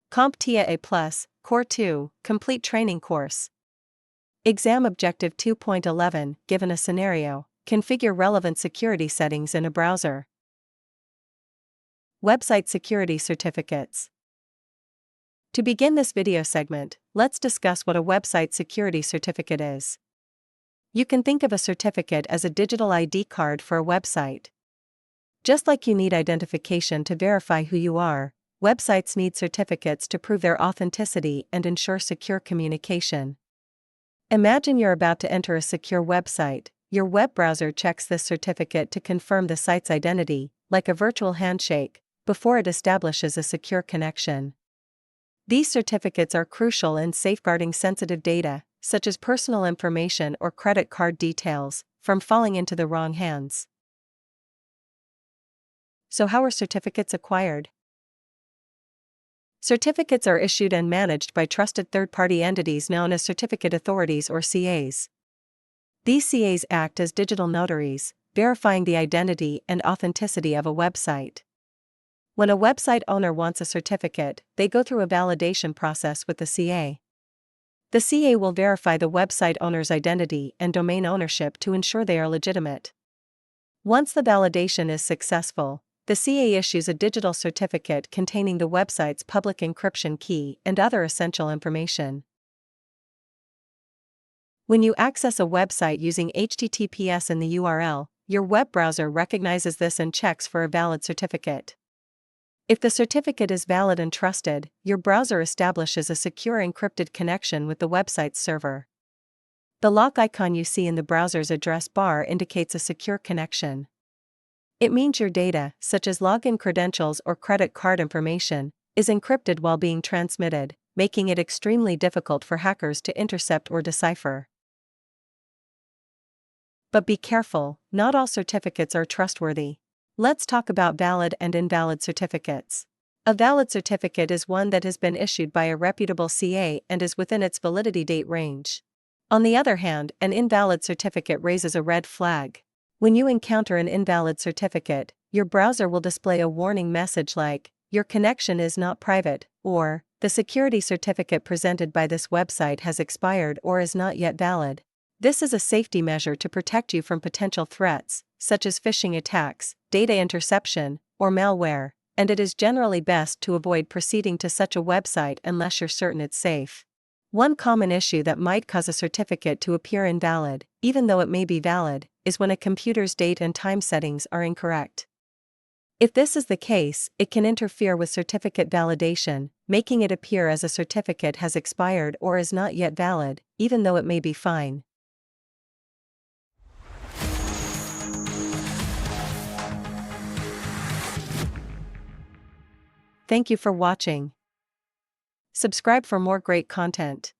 CompTIA A Core 2, Complete Training Course. Exam Objective 2.11. Given a scenario, configure relevant security settings in a browser. Website Security Certificates. To begin this video segment, let's discuss what a website security certificate is. You can think of a certificate as a digital ID card for a website. Just like you need identification to verify who you are, websites need certificates to prove their authenticity and ensure secure communication. Imagine you're about to enter a secure website. Your web browser checks this certificate to confirm the site's identity, like a virtual handshake, before it establishes a secure connection. These certificates are crucial in safeguarding sensitive data, such as personal information or credit card details, from falling into the wrong hands. So how are certificates acquired? Certificates are issued and managed by trusted third-party entities known as certificate authorities or CAs. These CAs act as digital notaries, verifying the identity and authenticity of a website. When a website owner wants a certificate, they go through a validation process with the CA. The CA will verify the website owner's identity and domain ownership to ensure they are legitimate. Once the validation is successful, the CA issues a digital certificate containing the website's public encryption key and other essential information. When you access a website using HTTPS in the URL, your web browser recognizes this and checks for a valid certificate. If the certificate is valid and trusted, your browser establishes a secure encrypted connection with the website's server. The lock icon you see in the browser's address bar indicates a secure connection. It means your data, such as login credentials or credit card information, is encrypted while being transmitted, making it extremely difficult for hackers to intercept or decipher. But be careful, not all certificates are trustworthy. Let's talk about valid and invalid certificates. A valid certificate is one that has been issued by a reputable CA and is within its validity date range. On the other hand, an invalid certificate raises a red flag. When you encounter an invalid certificate, your browser will display a warning message like, "Your connection is not private," or, "The security certificate presented by this website has expired or is not yet valid." This is a safety measure to protect you from potential threats, such as phishing attacks, data interception, or malware, and it is generally best to avoid proceeding to such a website unless you're certain it's safe. One common issue that might cause a certificate to appear invalid, even though it may be valid, is when a computer's date and time settings are incorrect. If this is the case, it can interfere with certificate validation, making it appear as a certificate has expired or is not yet valid, even though it may be fine. Thank you for watching. Subscribe for more great content.